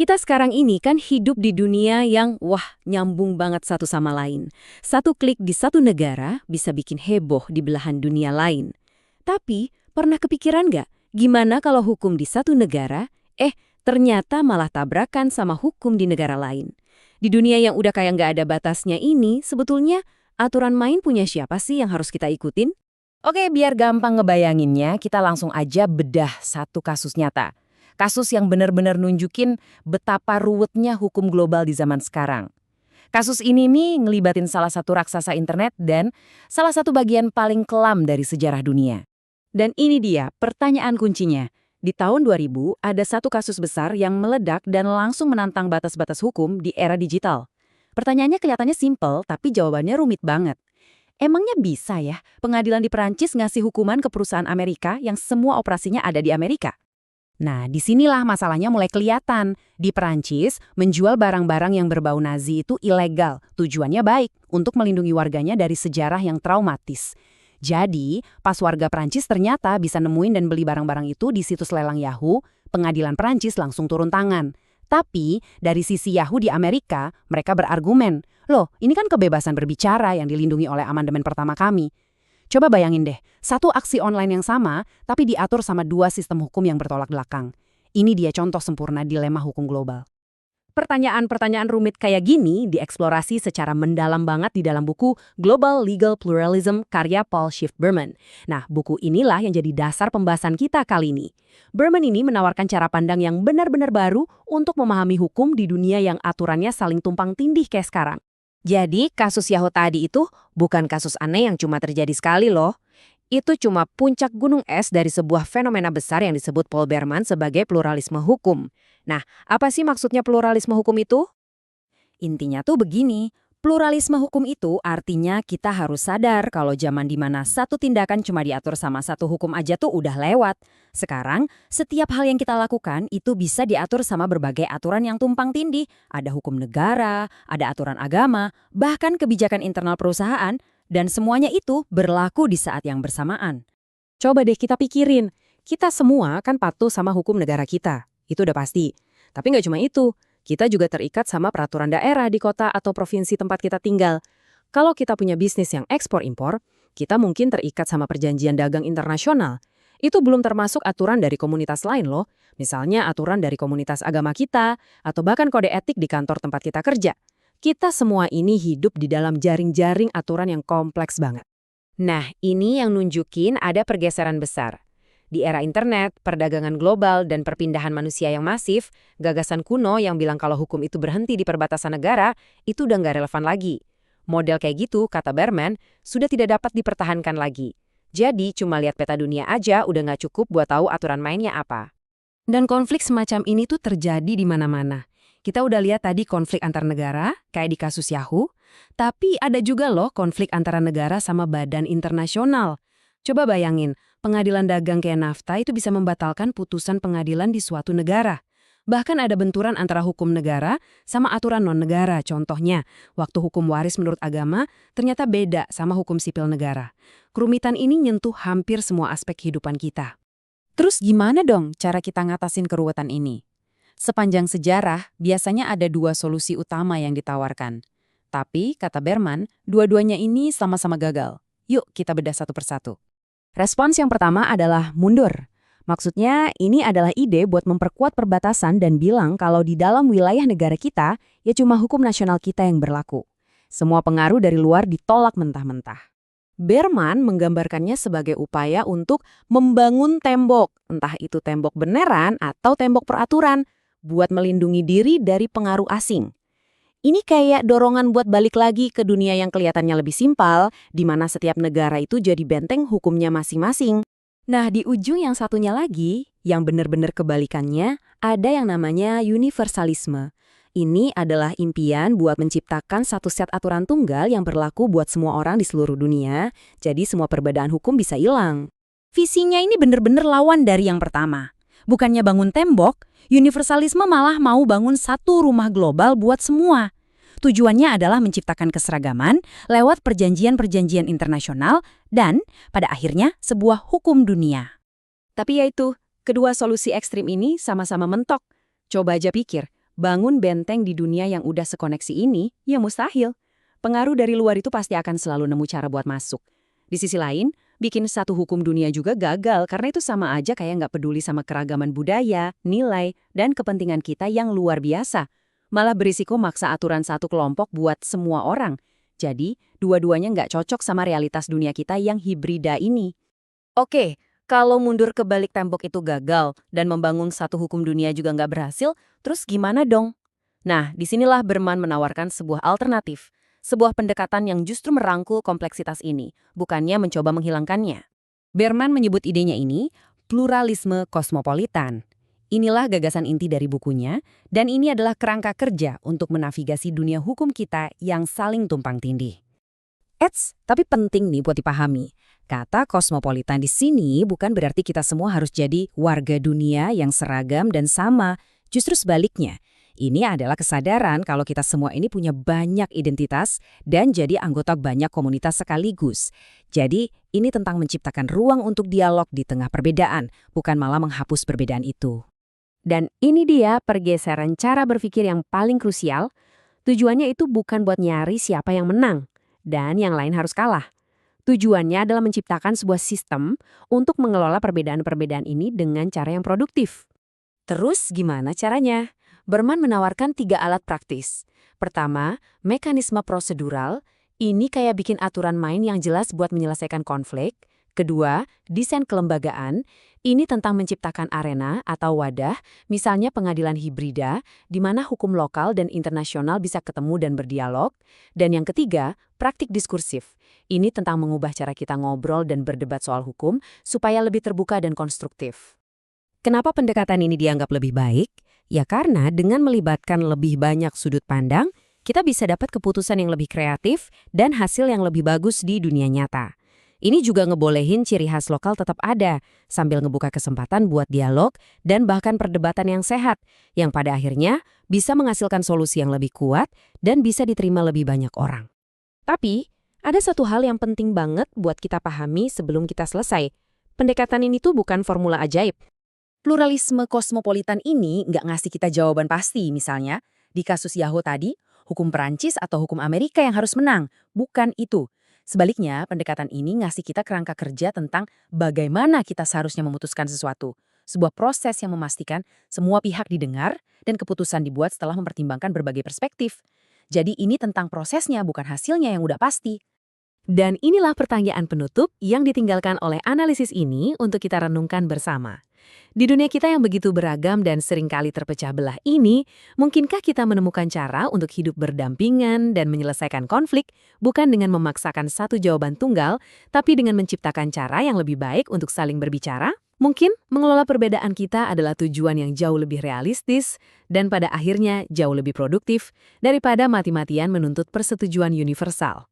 Kita sekarang ini kan hidup di dunia yang, nyambung banget satu sama lain. Satu klik di satu negara bisa bikin heboh di belahan dunia lain. Tapi, pernah kepikiran nggak, gimana kalau hukum di satu negara, ternyata malah tabrakan sama hukum di negara lain? Di dunia yang udah kayak nggak ada batasnya ini, sebetulnya aturan main punya siapa sih yang harus kita ikutin? Oke, biar gampang ngebayanginnya, kita langsung aja bedah satu kasus nyata. Kasus yang benar-benar nunjukin betapa ruwetnya hukum global di zaman sekarang. Kasus ini nih ngelibatin salah satu raksasa internet dan salah satu bagian paling kelam dari sejarah dunia. Dan ini dia pertanyaan kuncinya. Di tahun 2000, ada satu kasus besar yang meledak dan langsung menantang batas-batas hukum di era digital. Pertanyaannya kelihatannya simpel, tapi jawabannya rumit banget. Emangnya bisa ya pengadilan di Perancis ngasih hukuman ke perusahaan Amerika yang semua operasinya ada di Amerika? Nah, disinilah masalahnya mulai kelihatan. Di Perancis, menjual barang-barang yang berbau Nazi itu ilegal. Tujuannya baik, untuk melindungi warganya dari sejarah yang traumatis. Jadi, pas warga Perancis ternyata bisa nemuin dan beli barang-barang itu di situs lelang Yahoo, pengadilan Perancis langsung turun tangan. Tapi, dari sisi Yahoo di Amerika, mereka berargumen, loh, ini kan kebebasan berbicara yang dilindungi oleh amandemen pertama kami. Coba bayangin deh, satu aksi online yang sama, tapi diatur sama dua sistem hukum yang bertolak belakang. Ini dia contoh sempurna dilema hukum global. Pertanyaan-pertanyaan rumit kayak gini dieksplorasi secara mendalam banget di dalam buku Global Legal Pluralism karya Paul Schiff Berman. Nah, buku inilah yang jadi dasar pembahasan kita kali ini. Berman ini menawarkan cara pandang yang benar-benar baru untuk memahami hukum di dunia yang aturannya saling tumpang tindih kayak sekarang. Jadi, kasus Yahoo tadi itu bukan kasus aneh yang cuma terjadi sekali loh. Itu cuma puncak gunung es dari sebuah fenomena besar yang disebut Paul Berman sebagai pluralisme hukum. Nah, apa sih maksudnya pluralisme hukum itu? Intinya tuh begini, pluralisme hukum itu artinya kita harus sadar kalau zaman dimana satu tindakan cuma diatur sama satu hukum aja tuh udah lewat. Sekarang, setiap hal yang kita lakukan itu bisa diatur sama berbagai aturan yang tumpang tindih. Ada hukum negara, ada aturan agama, bahkan kebijakan internal perusahaan, dan semuanya itu berlaku di saat yang bersamaan. Coba deh kita pikirin, kita semua kan patuh sama hukum negara kita. Itu udah pasti. Tapi nggak cuma itu. Kita juga terikat sama peraturan daerah di kota atau provinsi tempat kita tinggal. Kalau kita punya bisnis yang ekspor-impor, kita mungkin terikat sama perjanjian dagang internasional. Itu belum termasuk aturan dari komunitas lain loh. Misalnya aturan dari komunitas agama kita, atau bahkan kode etik di kantor tempat kita kerja. Kita semua ini hidup di dalam jaring-jaring aturan yang kompleks banget. Nah, ini yang nunjukin ada pergeseran besar. Di era internet, perdagangan global, dan perpindahan manusia yang masif, gagasan kuno yang bilang kalau hukum itu berhenti di perbatasan negara, itu udah nggak relevan lagi. Model kayak gitu, kata Berman, sudah tidak dapat dipertahankan lagi. Jadi, cuma lihat peta dunia aja udah nggak cukup buat tahu aturan mainnya apa. Dan konflik semacam ini tuh terjadi di mana-mana. Kita udah lihat tadi konflik antar negara, kayak di kasus Yahoo, tapi ada juga loh konflik antara negara sama badan internasional. Coba bayangin, pengadilan dagang kayak NAFTA itu bisa membatalkan putusan pengadilan di suatu negara. Bahkan ada benturan antara hukum negara sama aturan non-negara. Contohnya, waktu hukum waris menurut agama ternyata beda sama hukum sipil negara. Kerumitan ini nyentuh hampir semua aspek kehidupan kita. Terus gimana dong cara kita ngatasin keruwetan ini? Sepanjang sejarah, biasanya ada dua solusi utama yang ditawarkan. Tapi, kata Berman, dua-duanya ini sama-sama gagal. Yuk kita bedah satu persatu. Respons yang pertama adalah mundur. Maksudnya, ini adalah ide buat memperkuat perbatasan dan bilang kalau di dalam wilayah negara kita, ya cuma hukum nasional kita yang berlaku. Semua pengaruh dari luar ditolak mentah-mentah. Berman menggambarkannya sebagai upaya untuk membangun tembok, entah itu tembok beneran atau tembok peraturan, buat melindungi diri dari pengaruh asing. Ini kayak dorongan buat balik lagi ke dunia yang kelihatannya lebih simpel, di mana setiap negara itu jadi benteng hukumnya masing-masing. Nah, di ujung yang satunya lagi, yang benar-benar kebalikannya, ada yang namanya universalisme. Ini adalah impian buat menciptakan satu set aturan tunggal yang berlaku buat semua orang di seluruh dunia, jadi semua perbedaan hukum bisa hilang. Visinya ini benar-benar lawan dari yang pertama. Bukannya bangun tembok, universalisme malah mau bangun satu rumah global buat semua. Tujuannya adalah menciptakan keseragaman lewat perjanjian-perjanjian internasional dan, pada akhirnya, sebuah hukum dunia. Tapi yaitu, kedua solusi ekstrim ini sama-sama mentok. Coba aja pikir, Bangun benteng di dunia yang udah sekoneksi ini, ya mustahil. Pengaruh dari luar itu pasti akan selalu nemu cara buat masuk. Di sisi lain, bikin satu hukum dunia juga gagal karena itu sama aja kayak nggak peduli sama keragaman budaya, nilai, dan kepentingan kita yang luar biasa. Malah berisiko maksa aturan satu kelompok buat semua orang. Jadi, dua-duanya nggak cocok sama realitas dunia kita yang hibrida ini. Oke, kalau mundur ke balik tembok itu gagal dan membangun satu hukum dunia juga nggak berhasil, terus gimana dong? Nah, disinilah Berman menawarkan sebuah alternatif. Sebuah pendekatan yang justru merangkul kompleksitas ini, bukannya mencoba menghilangkannya. Berman menyebut idenya ini pluralisme kosmopolitan. Inilah gagasan inti dari bukunya, dan ini adalah kerangka kerja untuk menavigasi dunia hukum kita yang saling tumpang tindih. Tapi penting nih buat dipahami. Kata kosmopolitan di sini bukan berarti kita semua harus jadi warga dunia yang seragam dan sama. Justru sebaliknya, ini adalah kesadaran kalau kita semua ini punya banyak identitas dan jadi anggota banyak komunitas sekaligus. Jadi, ini tentang menciptakan ruang untuk dialog di tengah perbedaan, bukan malah menghapus perbedaan itu. Dan ini dia pergeseran cara berpikir yang paling krusial. Tujuannya itu bukan buat nyari siapa yang menang dan yang lain harus kalah. Tujuannya adalah menciptakan sebuah sistem untuk mengelola perbedaan-perbedaan ini dengan cara yang produktif. Terus gimana caranya? Berman menawarkan 3 alat praktis. Pertama, mekanisme prosedural. Ini kayak bikin aturan main yang jelas buat menyelesaikan konflik. Kedua, desain kelembagaan. Ini tentang menciptakan arena atau wadah, misalnya pengadilan hibrida, di mana hukum lokal dan internasional bisa ketemu dan berdialog. Dan yang ketiga, praktik diskursif. Ini tentang mengubah cara kita ngobrol dan berdebat soal hukum supaya lebih terbuka dan konstruktif. Kenapa pendekatan ini dianggap lebih baik? Ya karena dengan melibatkan lebih banyak sudut pandang, kita bisa dapat keputusan yang lebih kreatif dan hasil yang lebih bagus di dunia nyata. Ini juga ngebolehin ciri khas lokal tetap ada, sambil ngebuka kesempatan buat dialog dan bahkan perdebatan yang sehat, yang pada akhirnya bisa menghasilkan solusi yang lebih kuat dan bisa diterima lebih banyak orang. Tapi, ada satu hal yang penting banget buat kita pahami sebelum kita selesai. Pendekatan ini tuh bukan formula ajaib. Pluralisme kosmopolitan ini nggak ngasih kita jawaban pasti, misalnya, di kasus Yahoo tadi, hukum Perancis atau hukum Amerika yang harus menang. Bukan itu. Sebaliknya, pendekatan ini ngasih kita kerangka kerja tentang bagaimana kita seharusnya memutuskan sesuatu. Sebuah proses yang memastikan semua pihak didengar dan keputusan dibuat setelah mempertimbangkan berbagai perspektif. Jadi ini tentang prosesnya, bukan hasilnya yang udah pasti. Dan inilah pertanyaan penutup yang ditinggalkan oleh analisis ini untuk kita renungkan bersama. Di dunia kita yang begitu beragam dan seringkali terpecah belah ini, mungkinkah kita menemukan cara untuk hidup berdampingan dan menyelesaikan konflik bukan dengan memaksakan satu jawaban tunggal, tapi dengan menciptakan cara yang lebih baik untuk saling berbicara? Mungkin mengelola perbedaan kita adalah tujuan yang jauh lebih realistis dan pada akhirnya jauh lebih produktif daripada mati-matian menuntut persetujuan universal.